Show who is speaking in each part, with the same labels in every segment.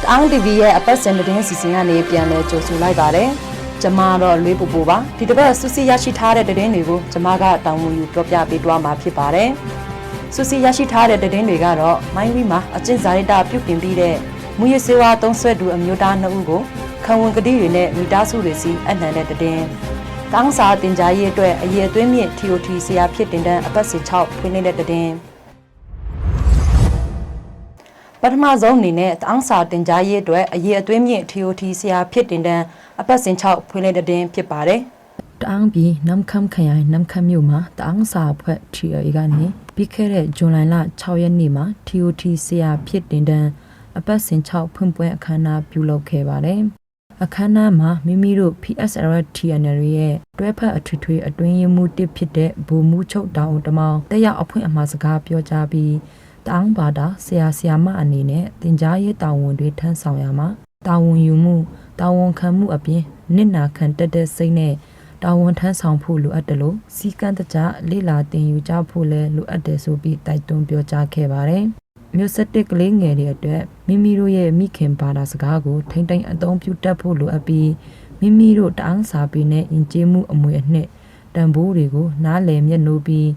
Speaker 1: တောင်း TV ရဲ့အပတ်စဉ်သတင်းစီစဉ်ကနေပြန်လဲကြိုဆိုလိုက်ပါတယ်။ကျမတော့လွေးပူပူပါဒီတစ်ပတ်ဆူစီရရှိထားတဲ့သတင်းတွေကိုကျမကတောင်းဝန်ယူပြောပြပေးသွားမှာဖြစ်ပါတယ်။ဆူစီရရှိထားတဲ့သတင်းတွေကတော့မိုင်းဝီမှာအကျင့်စာရိတ္တပြုပြင်ပြီးတဲ့မူရစေဝါသုံးဆွဲသူအမျိုးသား2ဦးကိုခံဝန်ကတိတွေနဲ့မိသားစုတွေစီအနှံတဲ့သတင်း။တောင်းစာတင်ကြားရေးအတွက်အရေးအသွေးမြင့် TOT ဆရာဖြစ်တင်တဲ့အပတ်စဉ်6ဖွင့်နေတဲ့သတင်း။ပထမဆုံးအနေနဲ့တောင်းစာတင်ကြားရေးအတွက်အရေးအသွေးမြင့် TOT ဆရာဖြစ်တင်တဲ့အပတ်စဉ်6ဖွင့်တဲ့တဲ့ဖြစ်ပါတယ်
Speaker 2: ။တောင်းပြီးနမ်ခမ်ခရိုင်နမ်ခမ်မြို့မှာတောင်းစာဖွဲ့ TOA ကနေပြီးခဲ့တဲ့ဇွန်လ6ရက်နေ့မှာ TOT ဆရာဖြစ်တင်တဲ့အပတ်စဉ်6ဖွင့်ပွဲအခမ်းအနားပြုလုပ်ခဲ့ပါတယ်။အခမ်းအနားမှာမိမိတို့ PSRTNR ရဲ့တွဲဖက်အထွေထွေအတွင်းရေးမှူးတစ်ဖြစ်တဲ့ဘူမူချုပ်တောင်တမောင်တက်ရောက်အဖွင့်အမှာစကားပြောကြားပြီးတောင်းပါတာဆရာမအနေနဲ့တင်ကြားရေးတာဝန်တွေထမ်းဆောင်ရမှာတာဝန်ယူမှုတာဝန်ခံမှုအပြင်နစ်နာခံတက်တဲ့စိတ်နဲ့တာဝန်ထမ်းဆောင်ဖို့လိုအပ်တယ်လို့စီကံတကြလေ့လာတင်ယူကြဖို့လည်းလိုအပ်တယ်ဆိုပြီးတိုက်တွန်းပြောကြားခဲ့ပါတယ်။မြို့ဆက်တစ်ကလေးငယ်တွေအတွက်မိမိတို့ရဲ့မိခင်ဘာသာစကားကိုထိမ့်သိမ်းအသုံးပြုတတ်ဖို့လိုအပ်ပြီးမိမိတို့တောင်းစာပေးတဲ့ယဉ်ကျေးမှုအမွေအနှစ်တန်ဖိုးတွေကိုနားလည်မျက်နှိုးပြီး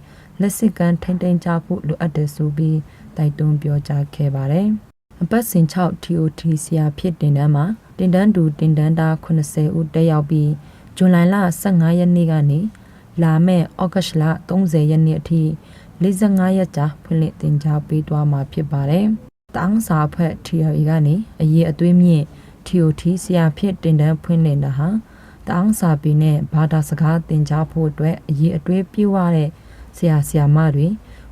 Speaker 2: လက်စစ်ကမ်းထိမ့်သိမ်းကြဖို့လိုအပ်တယ်ဆိုပြီးတိုက်တွန်းပြောကြားခဲ့ပါတယ်။အပတ်စဉ်6 TOT ဆရာဖြစ်တင်တန်းမှာတင်တန်းသူတင်တန်းသား80ဦးတက်ရောက်ပြီးဇွန်လ15ရက်နေ့ကနေလာမယ့်ဩဂတ်လ30ရက်နေ့အထိ45ရက်ကြာဖွင့်လှစ်တင်ကြားပေးသွားမှာဖြစ်ပါတယ်။တောင်းစာဖွဲ့ TOA ကနေအရေးအသွေးမြင့် TOT ဆရာဖြစ်တင်တန်းဖွင့်လှစ်တာဟာတောင်းစာပေနဲ့ဘာသာစကားတင်ကြားဖို့အတွက်အရေးအသွေးပြည့်ဝတဲ့ဆရာမတွေ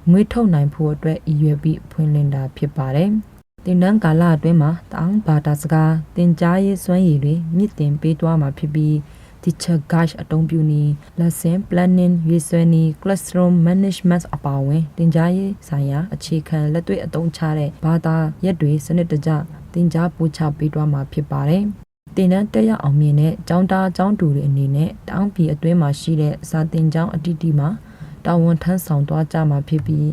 Speaker 2: မွေးထုတ်နိုင်ဖို့အတွက်အရွယ်ပြီးဖွင့်လှစ်တာဖြစ်ပါတယ်။တင်တန်းကာလအတွင်းမှာတောင်းဘာသာစကားတင်ကြားရေးစွမ်းရည်တွေမြင့်တင်ပေးသွားမှာဖြစ်ပြီး teacher guide အသုံးပြုနည်း lesson planning ရေးဆွဲနည်း classroom management အပါအဝင်တင်ကြားရေးဆိုင်ရာအခြေခံလက်တွေ့အသုံးချတဲ့ဘာသာရပ်တွေစနစ်တကျတင်ကြားပို့ချပေးသွားမှာဖြစ်ပါတယ်။တင်တန်းတက်ရောက်အောင်မြင်တဲ့ကျောင်းသားကျောင်းသူတွေအနေနဲ့တောင်းပြည်အတွင်းမှာရှိတဲ့စာသင်ကျောင်းအတီးတီးမှာတာဝန်ထမ်းဆောင်သွားကြမှာဖြစ်ပြီး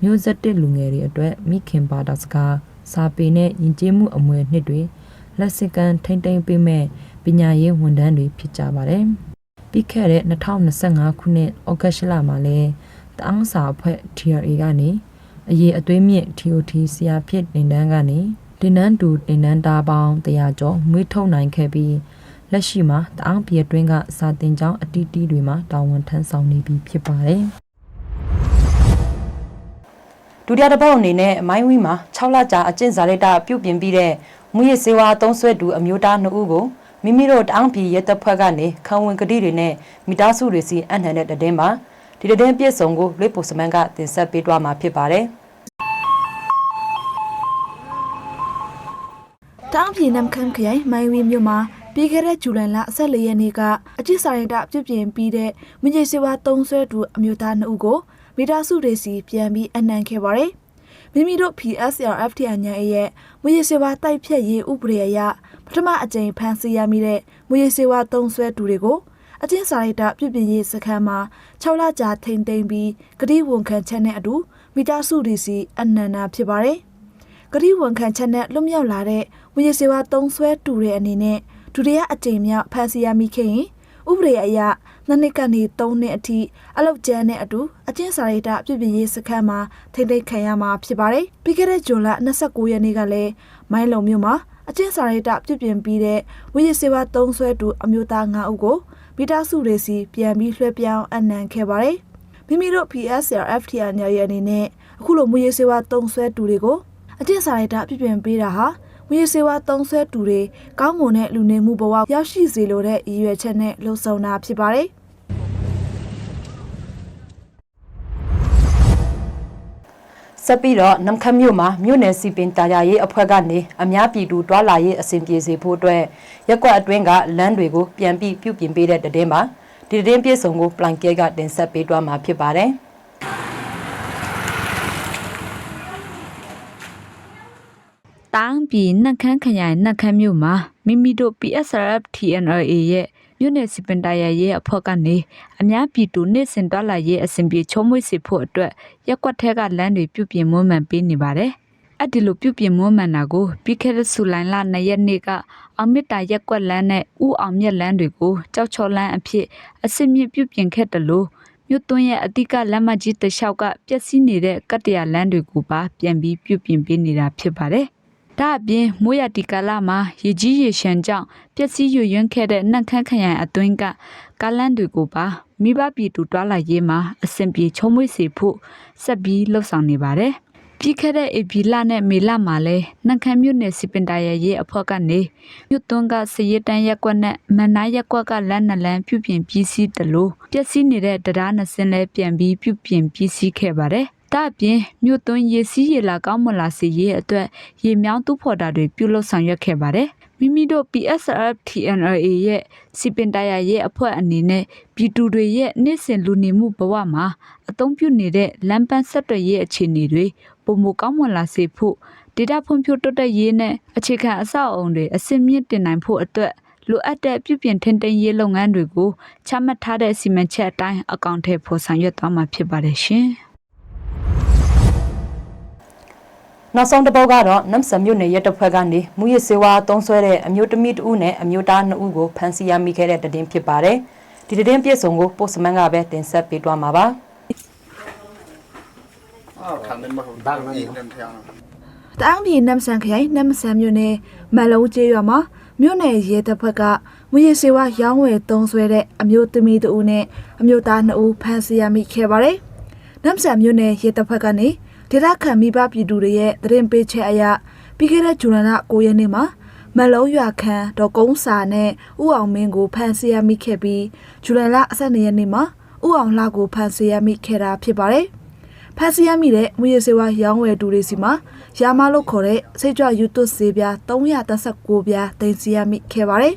Speaker 2: မျိုးဆက်တဲ့လူငယ်တွေအတွက်မိခင်ဘာသာစကားစာပေနဲ့ယဉ်ကျေးမှုအမွေအနှစ်တွေလက်စစ်ကမ်းထိမ့်သိမ်းပေးမဲ့ပညာရေးဝန်ထမ်းတွေဖြစ်ကြပါတယ်။ပြီးခဲ့တဲ့2025ခုနှစ်ဩဂတ်လမှာလည်းတောင်းစာဖွဲ့ TRA ကနေအရေးအသွေးမြင့် TOT ဆရာဖြစ်တင်တန်းကနေတင်တန်းသူတင်တန်းသားပေါင်း100ကျော်မွေးထုတ်နိုင်ခဲ့ပြီးလက်ရှိမှာတောင်းပြည်အတွင်းကစာတင်ကျောင်းအတီးတီးတွေမှာတာဝန်ထမ်းဆောင်နေပြီဖြစ်ပါတယ်
Speaker 1: ။ဒုတိယတစ်ပုတ်အနေနဲ့မိုင်းဝီမှာ6လကြာအကျင့်စာရိတ္တပြုပြင်ပြီးတဲ့မူရစေဝါသုံးဆွဲသူအမျိုးသား2ဦးကိုမိမိတို့တောင်းပြည်ရဲတပ်ဖွဲ့ကနေခံဝန်ကတိတွေနဲ့မိသားစုတွေစီအနှံတဲ့တဲ့မှာဒီတဲ့ပြည့်စုံကိုလွေပိုစမန်ကတင်ဆက်ပေးသွားမှာဖြစ်ပါတယ်
Speaker 3: ။တောင်းပြည်နမ်ခမ်ခရိုင်မိုင်းဝီမြို့မှာပြီးခဲ့တဲ့ဇူလိုင်လ14ရက်နေ့ကအကျင့်စာရိတ္တပြုပြင်ပြီးတဲ့မူရစေဝါသုံးဆွဲသူအမျိုးသား2ဦးကိုမိသားစုတွေစီပြန်ပြီးအနှံခဲ့ပါတယ်။မိမိတို့ PSRFTN ရဲ့မူရစေဝါတိုက်ဖြတ်ရေးဥပဒေအရပထမအကြိမ်ဖမ်းဆီးရမိတဲ့မူရစေဝါသုံးဆွဲသူတွေကိုအကျဉ်းစာရိတ္တပြုပြင်ရေးစခန်းမှာ6လကြာထိန်းသိမ်းပြီးဂတိဝန်ခံချက်နဲ့အတူမိသားစုတွေစီအနှံတာဖြစ်ပါတယ်။ဂတိဝန်ခံချက်နဲ့လွတ်မြောက်လာတဲ့မူရစေဝါသုံးဆွဲသူတွေအနေနဲ့ဒုတိယအကြိမ်မြောက်ဖမ်းဆီးရမိခဲ့ရင်ဥပဒေအရ2နှစ်ကနေ3နှစ်အထိအလောက်ကျန်းနဲ့အတူအကျဉ်းစာရိတ္တပြုပြင်ရေးစခန်းမှာထိန်းသိမ်းခံရမှာဖြစ်ပါတယ်။ပြီးခဲ့တဲ့ဇွန်လ29ရက်နေ့ကလည်းမိုင်းလုံမြို့မှာအကျဉ်းစာရိတ္တပြုပြင်ပြီးတဲ့ဝိရစေဝါသုံးဆွဲသူအမျိုးသား9ဦးကိုမိသားစုတွေစီပြန်ပြီးလွှဲပြောင်းအနှံခဲ့ပါတယ်။မိမိတို့ PSRFTN ရဲ့အနေနဲ့အခုလိုဝိရစေဝါသုံးဆွဲသူတွေကိုအကျဉ်းစာရိတ္တပြုပြင်ပေးတာဟာဝိရစေဝါသုံးဆွဲသူတွေကောင်းမွန်တဲ့လူနေမှုဘဝရောက်ရှိစေလိုတဲ့ရည်ရွယ်ချက်နဲ့လှုံ့ဆော်တာဖြစ်ပါတယ်။
Speaker 1: ဆက်ပြီးတော့နမ်ခမ်မြို့မှာမြို့နယ်စီပင်တာယာရေးအဖွဲ့ကနေအများပြည်သူတွာလာရေးအစဉ်ပြေစေဖို့အတွက်ရက်ကွက်အတွင်းကလမ်းတွေကိုပြန်ပြီးပြုပြင်ပေးတဲ့တဲ့မှာဒီတဲ့ပြည့်စုံကိုပလန်ကဲကတင်ဆက်ပေးသွားမှာဖြစ်ပါတယ်။
Speaker 4: တောင်းပြည်နှက်ခမ်းခရိုင်နှက်ခမ်းမြို့မှာမိမိတို့ PSRFTNA ရဲ့မြို့နယ်စီပင်တိုင်းရဲ့အဖွဲ့ကနေအများပြည်သူနေ့စဉ်တွာလာရေးအစဉ်ပြေချုံးမွေးစေဖို့အတွက်ရက်ကွက်ထဲကလမ်းတွေပြုပြင်မွမ်းမံပေးနေပါတယ် အဒီလိုပြုပြင်မွမ်းမံတာကိုပြီးခဲ့တဲ့ဇူလိုင်လ2ရက်နေ့ကအောင်မြတ်တာရက်ကွက်လန်းနဲ့ဥအောင်မြတ်လန်းတွေကိုကြောက်ချော်လန်းအဖြစ်အစစ်မြစ်ပြုပြင်ခဲ့တယ်လို့မြို့သွင်းရဲ့အတိကလမ်းမကြီးတလျှောက်ကပျက်စီးနေတဲ့ကတ္တရာလန်းတွေကိုပါပြန်ပြီးပြုပြင်ပေးနေတာဖြစ်ပါတယ်။ဒါအပြင်မိုးရတီကာလမှာရေကြီးရေရှမ်းကြောင့်ပျက်စီးရွရွန်းခဲ့တဲ့နှက်ခမ်းခရိုင်အတွင်းကကားလန်းတွေကိုပါမိဘပြည်သူတွာလာရေးမှာအဆင်ပြေချုံမွေးစေဖို့ဆက်ပြီးလှုပ်ဆောင်နေပါတယ်။ပြီးခဲ့တဲ့ဧပြီလနဲ့မေလမှာလဲနှက်ခမ်းမြို့နယ်စီပင်တာရဲ့အဖွဲ့ကနေမြို့သွန်းကစရတန်းရက်ကွက်နဲ့မန်နာရက်ကွက်ကလမ်းနလန်းပြုပြင်ပြီးစီးတယ်လို့ပျက်စီးနေတဲ့တရားနှစ်စင်းလဲပြန်ပြီးပြုပြင်ပြီးစီးခဲ့ပါတယ်။ဒါအပြင်မြို့သွန်းရေစီးရေလာကောင်းမလာစေရေးအတွက်ရေမြောင်းတူးဖော်တာတွေပြုလုပ်ဆောင်ရွက်ခဲ့ပါတယ်။မိမိတို့ PSRF TNRA ရဲ့စီပင်တာရဲ့အဖွဲ့အနေနဲ့ပြည်သူတွေရဲ့နေ့စဉ်လူနေမှုဘဝမှာအသုံးပြုနေတဲ့လမ်းပန်းဆက်သွယ်ရေးအခြေအနေတွေပုံမကောင်းမွန်လာစေဖို့ဒေတာဖွံ့ဖြိုးတိုးတက်ရေးနဲ့အခြေခံအဆောက်အအုံတွေအစင်မြင့်တင်နိုင်ဖို့အတွက်လိုအပ်တဲ့ပြုပြင်ထိန်းသိမ်းရေးလုပ်ငန်းတွေကိုချမှတ်ထားတဲ့စီမံချက်အတိုင်းအကောင့်ထဲပေါ်ဆောင်ရွက်သွားမှာဖြစ်ပါတယ်ရှင်။
Speaker 1: နောက်ဆုံးတစ်ပုတ်ကတော့နမ်ဆမ်မြို့နယ်ရဲတပ်ဖွဲ့ကနေမူရစေဝါသုံးဆွဲတဲ့အမျိုးသမီးတဦးနဲ့အမျိုးသား2ဦးကိုဖမ်းဆီးရမိခဲ့တဲ့တဲ့တင်ဖြစ်ပါတယ်။ဒီတဲ့တင်ပြည့်စုံကိုပို့စမန်ကပဲတင်ဆက်ပေးသွားမှာပါ။
Speaker 3: တအောင်းပြည်နမ်ဆန်ခရိုင်နမ်ဆန်မြို့နယ်မန်လုံးကျေးရွာမှာမြို့နယ်ရဲတပ်ဖွဲ့ကမူရစေဝါရောင်းဝယ်သုံးဆွဲတဲ့အမျိုးသမီးတဦးနဲ့အမျိုးသား2ဦးဖမ်းဆီးရမိခဲ့ပါတယ်။နမ်ဆန်မြို့နယ်ရဲတပ်ဖွဲ့ကနေဒေသခံမိဘပြည်သူတွေရဲ့သတင်းပေးချက်အရပြီးခဲ့တဲ့ဇူလိုင်လ9ရက်နေ့မှာမန်လုံးရွာခန့်ဒေါ်ကုန်းစာနဲ့ဦးအောင်မင်းကိုဖမ်းဆီးရမိခဲ့ပြီးဇူလိုင်လ12ရက်နေ့မှာဦးအောင်လှကိုဖမ်းဆီးရမိခဲ့တာဖြစ်ပါတယ်။ဖမ်းဆီးရမိတဲ့မူရစေဝါရောင်းဝယ်သူတွေစီမှာရာမလို့ခေါ်တဲ့စိတ်ကြွယူသွဆေးပြား339ပြားတင်စီရမိခဲ့ပါတယ်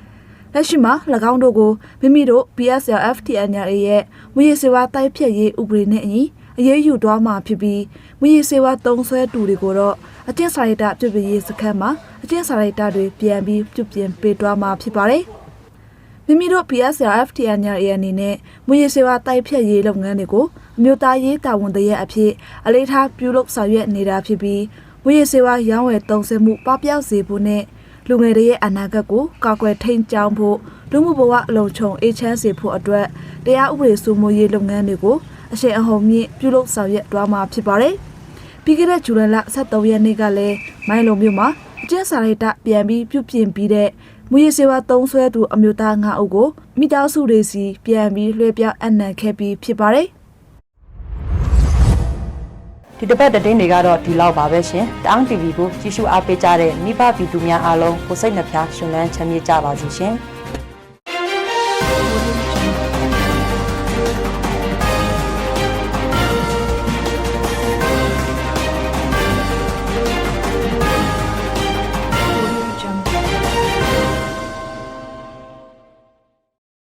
Speaker 3: ။လက်ရှိမှာ၎င်းတို့ကိုမိမိတို့ PSLF TNRA ရဲ့မူရစေဝါတိုက်ဖြတ်ရေးဥပဒေနဲ့အညီအရေးယူသွားမှာဖြစ်ပြီးမူရစေဝါသုံးဆွဲသူတွေကိုတော့အကျဉ်းစာရိတ္တပြုပြင်ရေးစခန်းမှာအကျဉ်းစာရိတ္တတွေပြန်ပြီးပြုပြင်ပေးသွားမှာဖြစ်ပါတယ်။မိမိတို့ PSLF TNRA အနေနဲ့မူရစေဝါတိုက်ဖြတ်ရေးလုပ်ငန်းတွေကိုအမျိုးသားရေးတာဝန်တရက်အဖြစ်အလေးထားပြုလုပ်ဆောင်ရွက်နေတာဖြစ်ပြီးမူရစေဝါရောင်းဝယ်သုံးစွဲမှုပပျောက်စေဖို့နဲ့လူငယ်တွေရဲ့အနာဂတ်ကိုကာကွယ်ထိန်းကျောင်းဖို့လူမှုဘဝအလုံးစုံအေးချမ်းစေဖို့အတွက်တရားဥပဒေစိုးမိုးရေးလုပ်ငန်းတွေကိုအရှိန်အဟုန်မြင့်ပြုလုပ်ဆောင်ရွက်သွားမှာဖြစ်ပါတယ်။ပြီးခဲ့တဲ့ဇူလိုင်လ23ရက်နေ့ကလည်းမိုင်းလုံမြို့မှာအကျဉ်းစာရိတ္တပြန်ပြီးပြုပြင်ပြီးတဲ့မူရစေဝါသုံးဆွဲသူအမျိုးသား9ဦးကိုမိသားစုတွေစီပြန်ပြီးလွှဲပြောင်းအနံ့ခဲ့ပြီးဖြစ်ပါတယ်။
Speaker 1: ဒီတစ်ပတ်တဲ့တွေကတော့ဒီလောက်ပါပဲရှင်။တောင်း TV ကိုကြည့်ရှုအားပေးကြတဲ့မိဘပြည်သူများအားလုံးကိုစိတ်နှဖျားရှင်လန်းချမ်းမြေ့ကြပါစေရှင်။